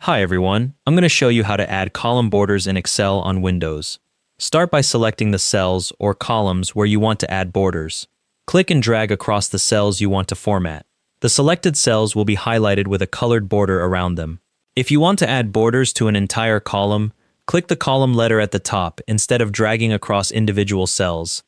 Hi everyone, I'm going to show you how to add column borders in Excel on Windows. Start by selecting the cells or columns where you want to add borders. Click and drag across the cells you want to format. The selected cells will be highlighted with a colored border around them. If you want to add borders to an entire column, click the column letter at the top instead of dragging across individual cells.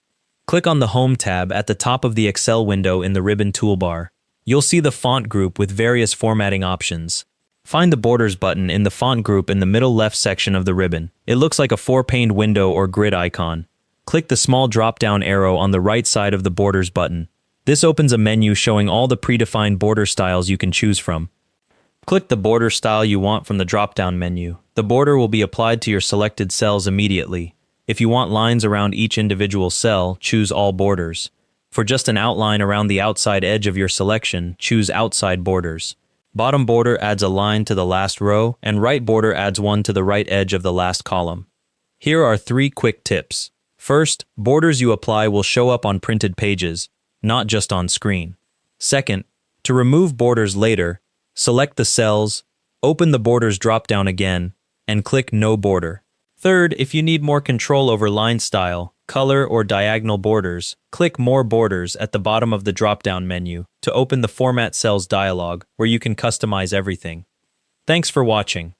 Click on the Home tab at the top of the Excel window in the ribbon toolbar. You'll see the font group with various formatting options. Find the Borders button in the font group in the middle left section of the ribbon. It looks like a four-paned window or grid icon. Click the small drop-down arrow on the right side of the Borders button. This opens a menu showing all the predefined border styles you can choose from. Click the border style you want from the drop-down menu. The border will be applied to your selected cells immediately. If you want lines around each individual cell, choose All Borders. For just an outline around the outside edge of your selection, choose Outside Borders. Bottom border adds a line to the last row, and right border adds one to the right edge of the last column. Here are 3 quick tips. First, borders you apply will show up on printed pages, not just on screen. Second, to remove borders later, select the cells, open the Borders drop-down again, and click No Border. Third, if you need more control over line style, color, or diagonal borders, click More Borders at the bottom of the drop-down menu to open the Format Cells dialog where you can customize everything. Thanks for watching.